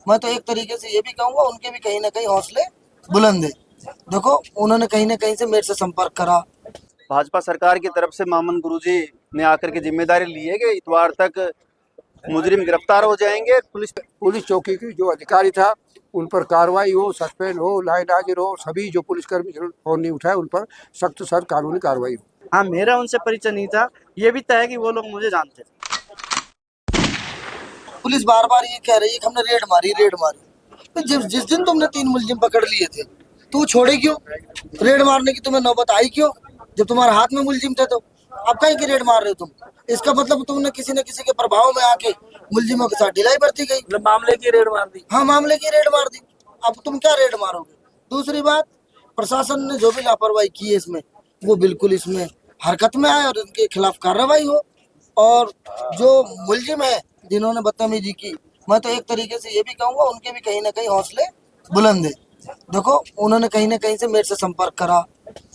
मैं तो एक तरीके से ये भी कहूंगा उनके भी कहीं ना कहीं हौसले बुलंद है। देखो उन्होंने कहीं ना कहीं से मेरे से संपर्क करा। भाजपा सरकार की तरफ से मामन गुरुजी ने आकर के जिम्मेदारी ली है कि इतवार तक मुजरिम गिरफ्तार हो जाएंगे। पुलिस चौकी की जो अधिकारी था उन पर कार्रवाई हो, सस्पेंड हो, लाइन हाजिर हो, सभी जो पुलिसकर्मी फोन नहीं उठाए उन पर सख्त सख्त कानूनी कार्रवाई हो। हाँ, मेरा उनसे परिचय नहीं था, ये भी तय है कि वो लोग मुझे जानते थे। पुलिस बार बार ये कह रही है कि हमने रेड मारी। तो जिस दिन तुमने 3 मुलजिम पकड़ लिए थे तो वो छोड़े क्यों? रेड मारने की तुम्हें नौबत आई क्यों जब तुम्हारे हाथ में मुलजिम थे? तो अब कहीं की रेड मार रहे हो तुम? इसका मतलब तुमने किसी न किसी के प्रभाव में आके मुलजिमों के साथ ढिलाई बरती गई। मतलब मामले की रेड मार दी। हाँ, मामले की रेड मार दी। अब तुम क्या रेड मारोगे? दूसरी बात, प्रशासन ने जो भी लापरवाही की है इसमें, वो बिल्कुल इसमें हरकत में आए और इनके खिलाफ कार्रवाई हो। और जो मुलजिम है जिन्होंने बदतमीजी की, मैं तो एक तरीके से ये भी कहूंगा उनके भी कहीं ना कहीं हौसले बुलंद है। देखो उन्होंने कहीं ना कहीं से मेरे से संपर्क करा,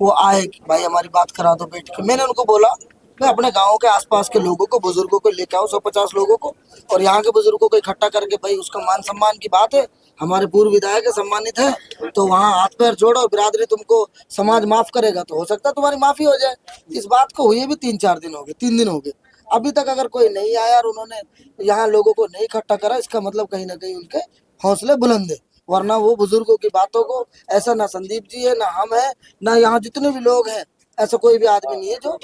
वो आए कि भाई हमारी बात करा दो बैठ के। मैंने उनको बोला मैं अपने गांव के आसपास के लोगों को, बुजुर्गों को लेकर आओ, 150 लोगों को, और यहाँ के बुजुर्गों को इकट्ठा करके, भाई उसका मान सम्मान की बात है, हमारे पूर्व विधायक सम्मानित है, तो वहाँ हाथ पैर जोड़ो, बिरादरी तुमको समाज माफ करेगा तो हो सकता है तुम्हारी माफी हो जाए। इस बात को हुए भी 3-4 दिन हो गए, 3 दिन हो गए, अभी तक अगर कोई नहीं आया और उन्होंने यहाँ लोगों को नहीं इकट्ठा करा, इसका मतलब कहीं ना कहीं उनके हौसले बुलंद है। वरना वो बुजुर्गों की बातों को, ऐसा ना संदीप जी है, ना हम है, ना यहाँ जितने भी लोग हैं, ऐसा कोई भी आदमी नहीं है जो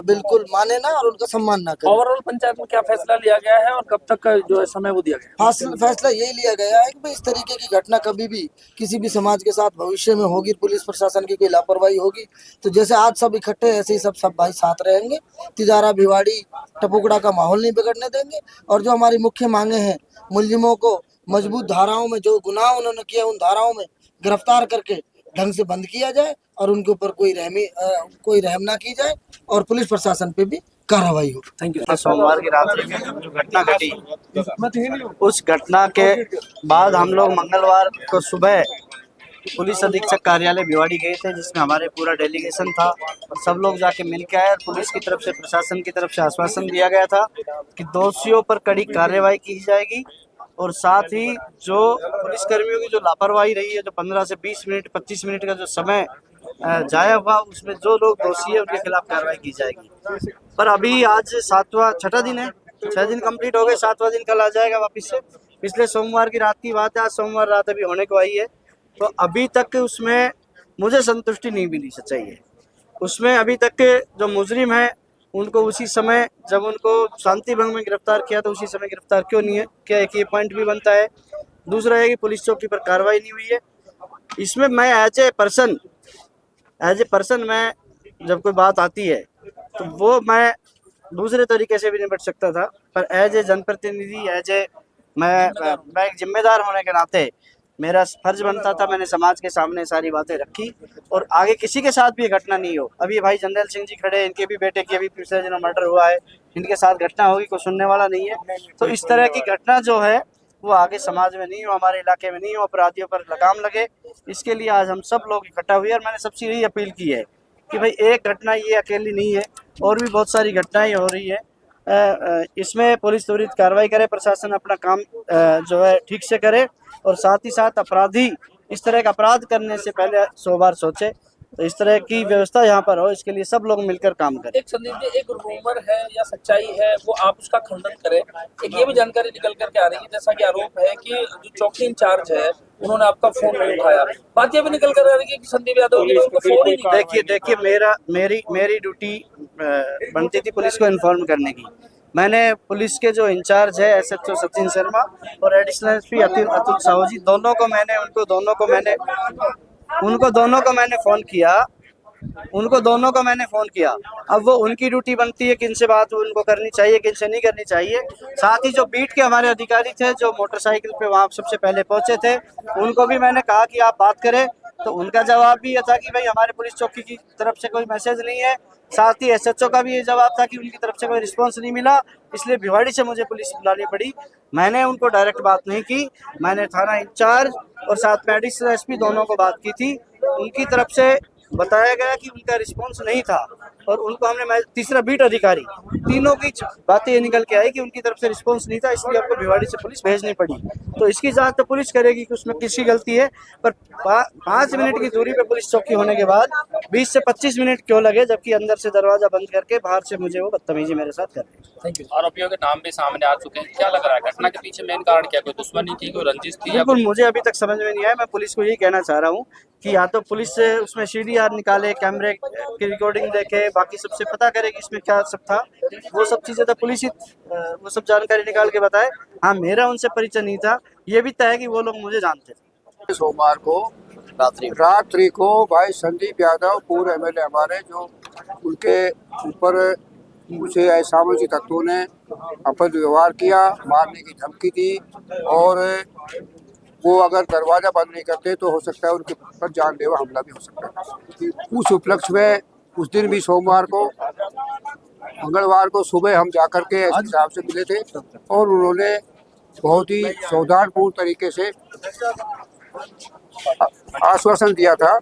बिल्कुल माने ना और उनका सम्मान ना करे। ओवरऑल पंचायत में क्या फैसला लिया गया है और कब तक का जो है समय वो दिया गया है? फैसला यही लिया गया है कि भाई इस तरीके की घटना कभी भी किसी भी समाज के साथ भविष्य में होगी, पुलिस प्रशासन की कोई लापरवाही होगी, तो जैसे आज सब इकट्ठे ऐसे ही सब भाई साथ रहेंगे। तिजारा भिवाड़ी टपुकड़ा का माहौल नहीं बिगड़ने देंगे। और जो हमारी मुख्य मांगे हैं, मुलजिमों को मजबूत धाराओं में, जो गुनाह उन्होंने किया उन धाराओं में गिरफ्तार करके ढंग से बंद किया जाए और उनके ऊपर कोई रहम ना की जाए और पुलिस प्रशासन पे भी कार्रवाई हो। Thank you. सोमवार की रात्रि में जो घटना घटी, उस घटना के बाद हम लोग मंगलवार को सुबह पुलिस अधीक्षक कार्यालय भिवाड़ी गए थे, जिसमें हमारे पूरा डेलीगेशन था और सब लोग जाके मिल के आए। और पुलिस की तरफ से, प्रशासन की तरफ से आश्वासन दिया गया था कि दोषियों पर कड़ी कार्रवाई की जाएगी और साथ ही जो पुलिसकर्मियों की जो लापरवाही रही है, जो 15 से 20 मिनट 25 मिनट का जो समय जाया हुआ, उसमें जो लोग दोषी है उनके खिलाफ कार्रवाई की जाएगी। पर अभी आज छठा दिन है, 6 दिन कंप्लीट हो गए, 7वां दिन कल आ जाएगा वापस से। पिछले सोमवार की रात की बात है, आज सोमवार रात अभी होने को आई है, तो अभी तक उसमें मुझे संतुष्टि नहीं मिली। सच्चाई है उसमें अभी तक के जो मुजरिम है उनको उसी समय, जब उनको शांति भंग में गिरफ्तार किया तो उसी समय गिरफ्तार क्यों नहीं है, क्या एक ये पॉइंट भी बनता है। दूसरा है कि पुलिस चौकी पर कार्रवाई नहीं हुई है। इसमें मैं एज ए पर्सन मैं जब कोई बात आती है तो वो मैं दूसरे तरीके से भी निपट सकता था, पर एज ए जनप्रतिनिधि, मैं एक जिम्मेदार होने के नाते मेरा फर्ज बनता था, मैंने समाज के सामने सारी बातें रखी और आगे किसी के साथ भी ये घटना नहीं हो। अभी भाई जर्नैल सिंह जी खड़े, इनके भी बेटे की अभी पिछले दिनों मर्डर हुआ है, इनके साथ घटना होगी, कोई सुनने वाला नहीं है। तो इस तरह की घटना जो है वो आगे समाज में नहीं हो, हमारे इलाके में नहीं हो, अपराधियों पर लगाम लगे, इसके लिए आज हम सब लोग इकट्ठा हुए। और मैंने सबसे यही अपील की है कि भाई एक घटना ये अकेली नहीं है, और भी बहुत सारी घटनाएं हो रही है, इसमें पुलिस त्वरित कार्रवाई करे, प्रशासन अपना काम जो है ठीक से करे और साथ ही साथ अपराधी इस तरह का अपराध करने से पहले 100 बार सोचे। तो इस तरह की व्यवस्था यहाँ पर हो, इसके लिए सब लोग मिलकर काम करें। एक संदीप जी, एक रूमर है या सच्चाई है, वो आप उसका खंडन करें। एक ये भी जानकारी निकल करके आ रही है, जैसा कि आरोप है कि जो चौकी इंचार्ज है उन्होंने आपका फोन नहीं उठाया। बात ये भी निकल कर आ रही है कि संदीप यादव ने उनको फोन ही नहीं। देखिए मेरी ड्यूटी बनती थी पुलिस को इन्फॉर्म करने की। मैंने पुलिस के जो इंचार्ज है SHO सचिन शर्मा और एडिशनल SP अतुल साहू जी, उनको दोनों को मैंने फोन किया। अब वो उनकी ड्यूटी बनती है किनसे बात उनको करनी चाहिए, किनसे नहीं करनी चाहिए। साथ ही जो बीट के हमारे अधिकारी थे, जो मोटरसाइकिल पे वहाँ सबसे पहले पहुंचे थे, उनको भी मैंने कहा कि आप बात करें, तो उनका जवाब भी ये था कि भाई हमारे पुलिस चौकी की तरफ से कोई मैसेज नहीं है। साथ ही SHO का भी ये जवाब था कि उनकी तरफ से कोई रिस्पॉन्स नहीं मिला, इसलिए भिवाड़ी से मुझे पुलिस बुलानी पड़ी। मैंने उनको डायरेक्ट बात नहीं की, मैंने थाना इंचार्ज और साथ में एडिशनल SP दोनों को बात की थी। उनकी तरफ से बताया गया कि उनका रिस्पॉन्स नहीं था, और उनको हमने तीसरा बीट अधिकारी, तीनों की बातें ये निकल के आई कि उनकी तरफ से रिस्पांस नहीं था, इसलिए आपको भिवाड़ी से पुलिस भेजनी पड़ी। तो इसकी जांच तो पुलिस करेगी कि उसमें किसकी गलती है, पर 5 मिनट की दूरी पे पुलिस चौकी होने के बाद 20 से 25 मिनट क्यों लगे, जबकि अंदर से दरवाजा बंद करके बाहर से मुझे वो बदतमीजी मेरे साथ कर रहे हैं। Thank you. आरोपियों के नाम भी सामने आ चुके हैं, क्या लग रहा है घटना के पीछे मेन कारण क्या, कोई दुश्मनी थी, कोई रंजिश थी या बिल्कुल मुझे अभी तक समझ में नहीं आया। मैं पुलिस को यही कहना चाह रहा हूँ कि या तो पुलिस उसमें सीडीआर निकाले, कैमरे की रिकॉर्डिंग देखे, बाकी सबसे पता करे कि इसमें क्या सब था, वो सब चीज़ें तो पुलिस ही वो सब जानकारी निकाल के बताए। हाँ, मेरा उनसे परिचय नहीं था, ये भी तय है कि वो लोग मुझे जानते थे। सोमवार को रात्रि को भाई संदीप यादव पूर्व एमएलए हमारे, जो उनके ऊपर कुछ असामाजिक तत्वों ने अपराध व्यवहार किया, मारने की धमकी दी, और वो अगर दरवाज़ा बंद नहीं करते तो हो सकता है उनके पर जानलेवा हमला भी हो सकता है। उस उपलक्ष्य में उस दिन भी सोमवार को, मंगलवार को सुबह हम जाकर के एसपी साहब से मिले थे और उन्होंने बहुत ही सावधानपूर्ण तरीके से आश्वासन दिया था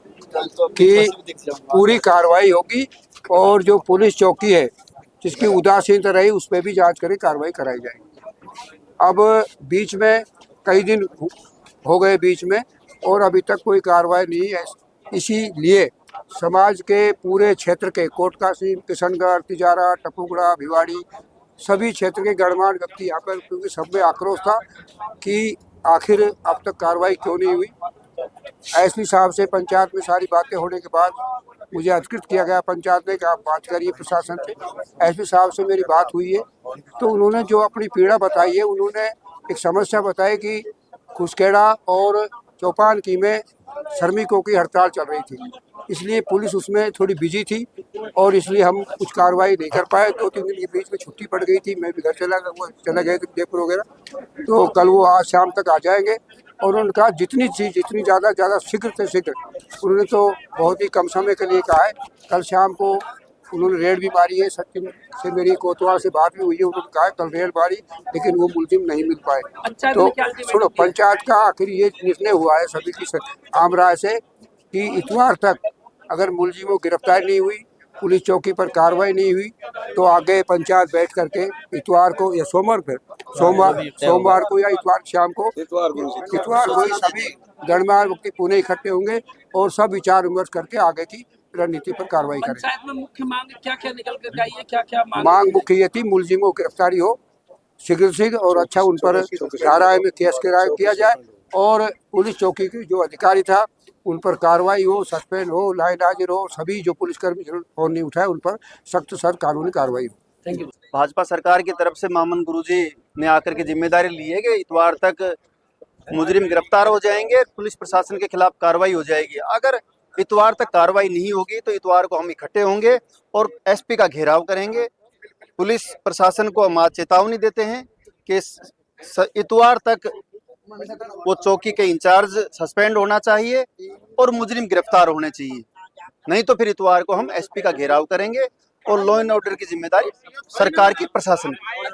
कि पूरी कार्रवाई होगी और जो पुलिस चौकी है जिसकी उदासीनता रही उस पर भी जांच करके कार्रवाई कराई जाएगी। अब बीच में कई दिन हो गए बीच में और अभी तक कोई कार्रवाई नहीं है, इसीलिए समाज के पूरे क्षेत्र के कोटकासी, किशनगढ़, तिजारा, टपुगड़ा, भिवाड़ी, सभी क्षेत्र के गणमान्य व्यक्ति यहाँ पर, क्योंकि सब में आक्रोश था कि आखिर अब तक कार्रवाई क्यों नहीं हुई। एसपी साहब से पंचायत में सारी बातें होने के बाद मुझे अधिकृत किया गया पंचायत में कि आप बात करिए प्रशासन से। एसपी साहब से मेरी बात हुई है तो उन्होंने जो अपनी पीड़ा बताई है, उन्होंने एक समस्या बताई कि खुसखेड़ा और चौपानकी में श्रमिकों की हड़ताल चल रही थी, इसलिए पुलिस उसमें थोड़ी बिजी थी और इसलिए हम कुछ कार्रवाई नहीं कर पाए। 2-3 दिन के बीच में छुट्टी पड़ गई थी, मैं भी घर चला गए थे जयपुर वगैरह। तो कल वो आज शाम तक आ जाएंगे और उन्होंने कहा जितनी ज़्यादा शीघ्र से शीघ्र, उन्होंने तो बहुत ही कम समय के लिए कहा है। कल शाम को उन्होंने रेड भी मारी है, सचिन से मेरी कोतवाल से बात भी हुई है, उन्होंने कहा कल रेड मारी लेकिन वो मुलजिम नहीं मिल पाए। तो सुनो, पंचायत का आखिर ये निर्णय हुआ है सभी की आम राय से कि इतवार तक अगर मुलजिमों की गिरफ्तारी नहीं हुई, पुलिस चौकी पर कार्रवाई नहीं हुई, तो आगे पंचायत बैठ करके इतवार को या सोमवार को या इतवार शाम को ही सभी गणमान्य व्यक्ति पुणे इकट्ठे होंगे और सब विचार विमर्श करके आगे की रणनीति पर कार्रवाई करेंगे। पंचायत में मुख्य मांग क्या क्या निकल कर आई है, क्या क्या मांग मुख्य ये थी, मुलजिमों की गिरफ्तारी हो शीघ्र शीघ्र और अच्छा उन पर धाराएं में केस किया जाए और पुलिस चौकी के जो अधिकारी था उन पर कार्रवाई हो, सस्पेंड हो, लाइन हाजिर हो, सभी जो पुलिसकर्मी फोन नहीं उठाए उन पर सख्त कानूनी कार्रवाई हो। Thank you. भाजपा सरकार की तरफ से मामन गुरुजी ने आकर के जिम्मेदारी ली है कि इतवार तक मुजरिम गिरफ्तार हो जाएंगे, पुलिस प्रशासन के खिलाफ कार्रवाई हो जाएगी। अगर इतवार तक कार्रवाई नहीं होगी तो इतवार को हम इकट्ठे होंगे और एसपी का घेराव करेंगे। पुलिस प्रशासन को हम आज चेतावनी देते हैं कि इतवार तक वो चौकी के इंचार्ज सस्पेंड होना चाहिए और मुजरिम गिरफ्तार होने चाहिए, नहीं तो फिर इतवार को हम एसपी का घेराव करेंगे और लॉ एंड ऑर्डर की जिम्मेदारी सरकार की, प्रशासन की।